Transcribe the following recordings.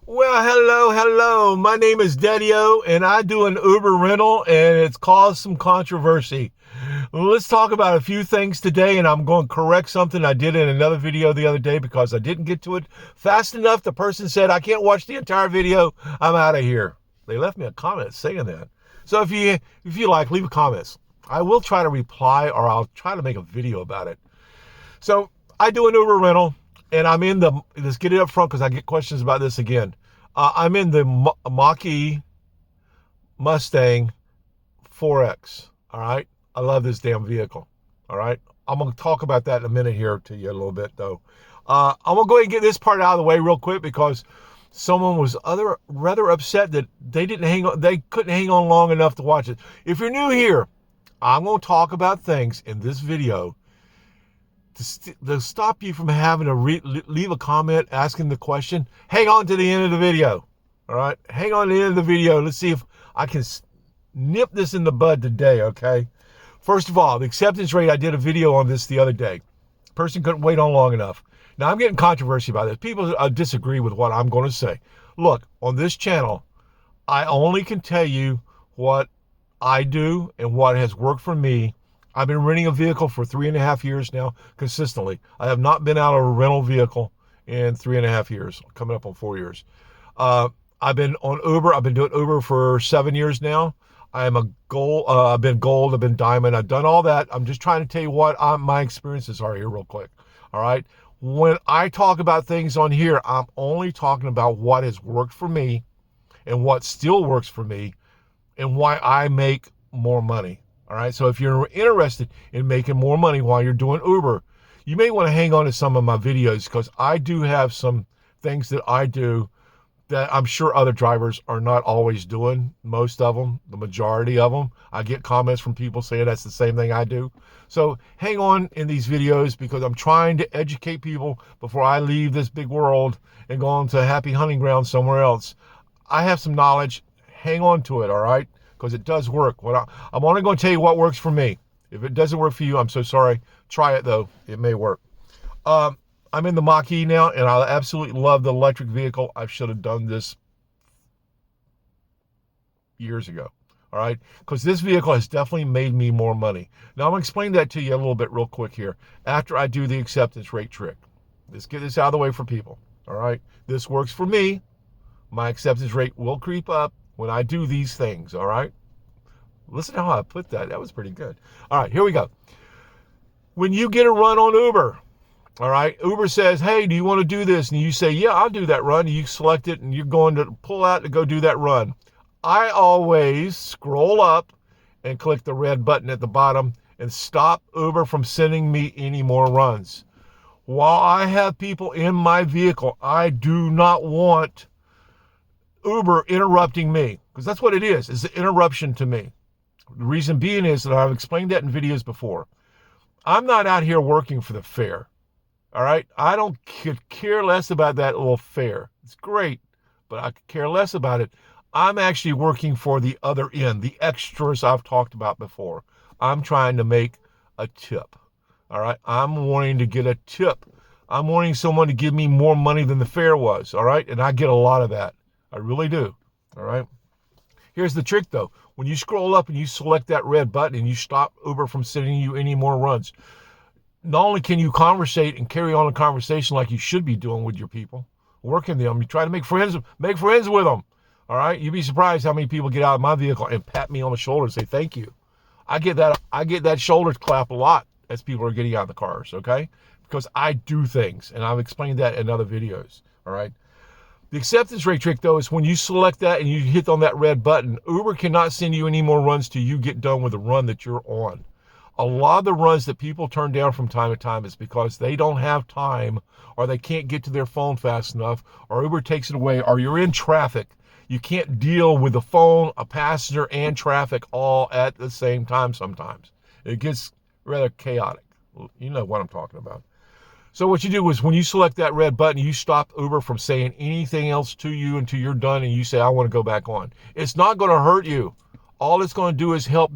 Well, hello. My name is Daddy-O, and I do an Uber rental, and it's caused some controversy. Let's talk about a few things today, and I'm going to correct something I did in another video the other day because I didn't get to it fast enough. The person said, I can't watch the entire video. I'm out of here. They left me a comment saying that. So if you like, leave a comment. I will try to reply, or I'll try to make a video about it. So I do an Uber rental, and I'm in the, let's get it up front because I get questions about this again. I'm in the Mach-E Mustang 4X. All right. I love this damn vehicle. All right. I'm going to talk about that in a minute here to you a little bit, though. I'm going to go ahead and get this part out of the way real quick because someone was rather upset that they couldn't hang on long enough to watch it. If you're new here, I'm going to talk about things in this video to stop you from having to leave a comment asking the question. Hang on to the end of the video. All right. Hang on to the end of the video. Let's see if I can nip this in the bud today. Okay. First of all, the acceptance rate, I did a video on this the other day. Person couldn't wait on long enough. Now I'm getting controversy about this. People disagree with what I'm going to say. Look, on this channel, I only can tell you what I do and what has worked for me. I've been renting a vehicle for 3.5 years now, consistently. I have not been out of a rental vehicle in 3.5 years, coming up on 4 years. I've been on Uber. I've been doing Uber for 7 years now. I'm a gold. I've been gold. I've been diamond. I've done all that. I'm just trying to tell you what my experiences are here real quick. All right. When I talk about things on here, I'm only talking about what has worked for me and what still works for me and why I make more money. All right. So if you're interested in making more money while you're doing Uber, you may want to hang on to some of my videos because I do have some things that I do that I'm sure other drivers are not always doing. Most of them, the majority of them. I get comments from people saying that's the same thing I do. So hang on in these videos because I'm trying to educate people before I leave this big world and go on to a happy hunting ground somewhere else. I have some knowledge. Hang on to it, all right? Because it does work. I'm only going to tell you what works for me. If it doesn't work for you, I'm so sorry. Try it, though. It may work. I'm in the Mach-E now, and I absolutely love the electric vehicle. I should have done this years ago, all right? Because this vehicle has definitely made me more money. Now, I'm going to explain that to you a little bit real quick here after I do the acceptance rate trick. Let's get this out of the way for people, all right? This works for me. My acceptance rate will creep up when I do these things, all right? Listen to how I put that. That was pretty good. All right, here we go. When you get a run on Uber, all right, Uber says, hey, do you want to do this? And you say, yeah, I'll do that run. And you select it, and you're going to pull out to go do that run. I always scroll up and click the red button at the bottom and stop Uber from sending me any more runs. While I have people in my vehicle, I do not want Uber interrupting me, because that's what it is. It's an interruption to me. The reason being is that I've explained that in videos before. I'm not out here working for the fare. All right. I don't care less about that little fare. It's great, but I could care less about it. I'm actually working for the other end, the extras I've talked about before. I'm trying to make a tip. All right. I'm wanting to get a tip. I'm wanting someone to give me more money than the fare was. All right. And I get a lot of that. I really do. All right. Here's the trick, though. When you scroll up and you select that red button and you stop Uber from sending you any more runs, not only can you conversate and carry on a conversation like you should be doing with your people, working them, you try to make friends with them. All right. You'd be surprised how many people get out of my vehicle and pat me on the shoulder and say thank you. I get that shoulder clap a lot as people are getting out of the cars. Okay. Because I do things, and I've explained that in other videos. All right. The acceptance rate trick, though, is when you select that and you hit on that red button, Uber cannot send you any more runs till you get done with the run that you're on. A lot of the runs that people turn down from time to time is because they don't have time, or they can't get to their phone fast enough, or Uber takes it away, or you're in traffic. You can't deal with the phone, a passenger, and traffic all at the same time sometimes. It gets rather chaotic. You know what I'm talking about. So what you do is when you select that red button, you stop Uber from saying anything else to you until you're done and you say, I want to go back on. It's not going to hurt you. All it's going to do is help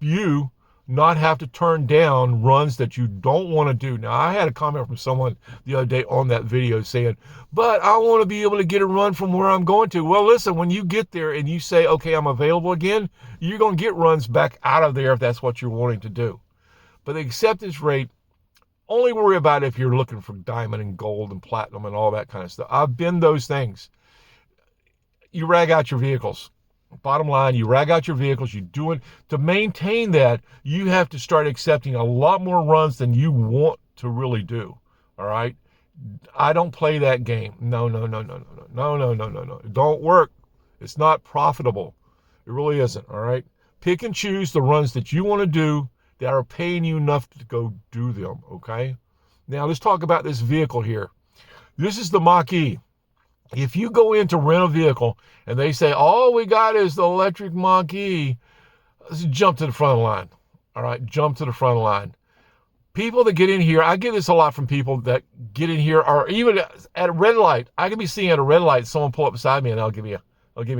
you not have to turn down runs that you don't want to do. Now, I had a comment from someone the other day on that video saying, but I want to be able to get a run from where I'm going to. Well, listen, when you get there and you say, okay, I'm available again, you're going to get runs back out of there if that's what you're wanting to do. But the acceptance rate, only worry about it if you're looking for diamond and gold and platinum and all that kind of stuff. I've been those things. You rag out your vehicles. Bottom line, you rag out your vehicles. You do it to maintain that. You have to start accepting a lot more runs than you want to really do. All right. I don't play that game. No. It don't work. It's not profitable. It really isn't. All right. Pick and choose the runs that you want to do that are paying you enough to go do them. Okay. Now let's talk about this vehicle here. This is the Mach-E. If you go in to rent a vehicle and they say, all we got is the electric Mach-E, let's jump to the front of the line. All right, jump to the front of the line. People that get in here, I get this a lot from people that get in here, or even at a red light. I can be seeing at a red light someone pull up beside me and they'll give me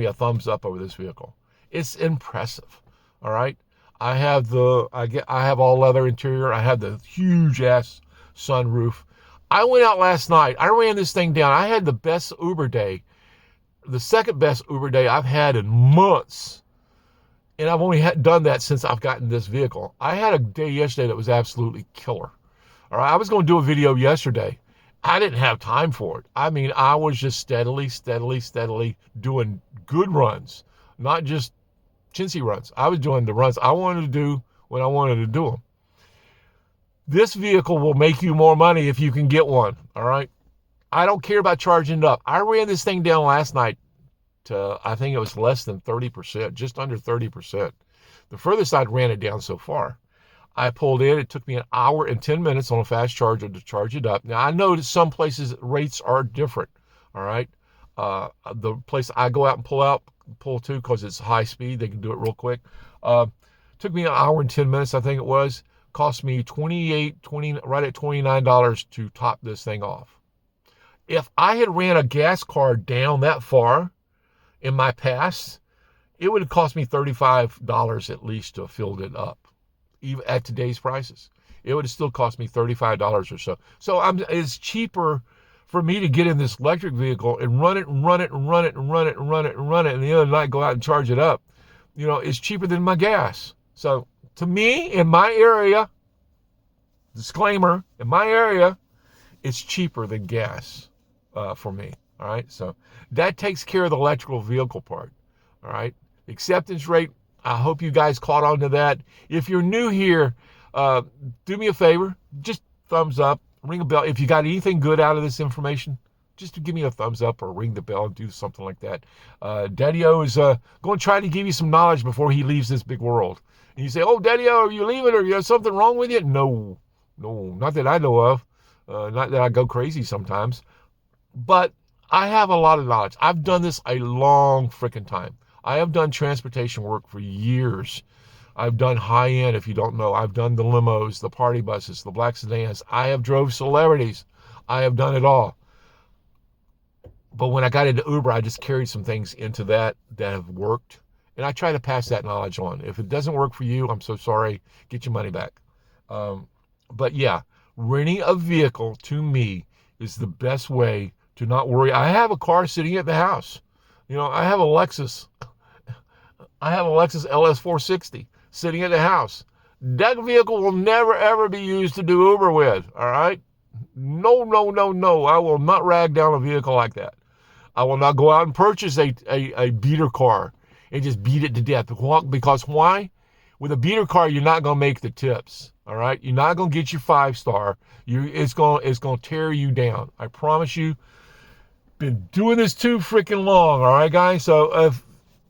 a thumbs up over this vehicle. It's impressive. All right. I have all leather interior. I have the huge ass sunroof. I went out last night. I ran this thing down. I had the best Uber day, the second best Uber day I've had in months. And I've only done that since I've gotten this vehicle. I had a day yesterday that was absolutely killer. All right, I was going to do a video yesterday. I didn't have time for it. I mean, I was just steadily doing good runs, not just chintzy runs. I was doing the runs I wanted to do when I wanted to do them. This vehicle will make you more money if you can get one, all right? I don't care about charging it up. I ran this thing down last night to, I think it was less than 30%, just under 30%. The furthest I'd ran it down so far. I pulled in. It took me an hour and 10 minutes on a fast charger to charge it up. Now, I know that some places rates are different, all right? The place I go out and pull to because it's high speed, they can do it real quick. Took me an hour and 10 minutes, I think it was. Cost me right at $29 to top this thing off. If I had ran a gas car down that far in my past, it would have cost me $35 at least to have filled it up. Even at today's prices, it would have still cost me $35 or so. So it's cheaper for me to get in this electric vehicle and run it, and the other night go out and charge it up. You know, it's cheaper than my gas. So to me, in my area, disclaimer, in my area, it's cheaper than gas for me. All right. So that takes care of the electrical vehicle part. All right. Acceptance rate. I hope you guys caught on to that. If you're new here, do me a favor. Just thumbs up, ring a bell. If you got anything good out of this information, just give me a thumbs up or ring the bell and do something like that. Daddy-O is going to try to give you some knowledge before he leaves this big world. And you say, oh, Daddy-O, are you leaving or you have something wrong with you? No, not that I know of. Not that I go crazy sometimes. But I have a lot of knowledge. I've done this a long freaking time. I have done transportation work for years. I've done high-end, if you don't know. I've done the limos, the party buses, the black sedans. I have drove celebrities. I have done it all. But when I got into Uber, I just carried some things into that have worked. And I try to pass that knowledge on. If it doesn't work for you, I'm so sorry. Get your money back. But yeah, renting a vehicle to me is the best way to not worry. I have a car sitting at the house. You know, I have a Lexus LS460 sitting at the house. That vehicle will never, ever be used to do Uber with, all right? No. I will not rag down a vehicle like that. I will not go out and purchase a beater car and just beat it to death. Because why? With a beater car, you're not going to make the tips, all right? You're not going to get your 5-star. It's going to tear you down. I promise you. Been doing this too freaking long, all right, guys? So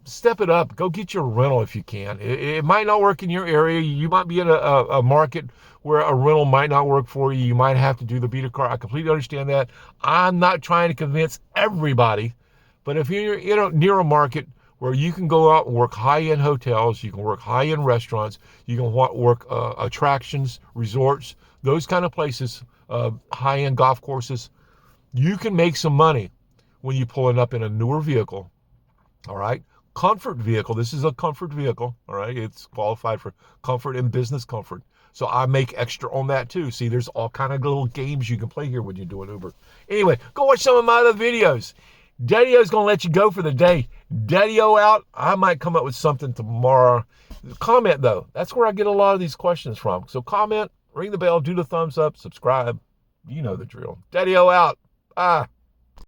step it up. Go get your rental if you can. It might not work in your area. You might be in a market where a rental might not work for you. You might have to do the beater car. I completely understand that. I'm not trying to convince everybody, but if you're near a market where you can go out and work high-end hotels, you can work high-end restaurants, you can work attractions, resorts, those kind of places, high-end golf courses, you can make some money when you're pulling up in a newer vehicle. All right, comfort vehicle. This is a comfort vehicle, all right? It's qualified for comfort and business comfort. So I make extra on that too. See, there's all kind of little games you can play here when you're doing Uber. Anyway, go watch some of my other videos. Daddy-O's going to let you go for the day. Daddy-O out. I might come up with something tomorrow. Comment, though. That's where I get a lot of these questions from. So comment, ring the bell, do the thumbs up, subscribe. You know the drill. Daddy-O out. Bye.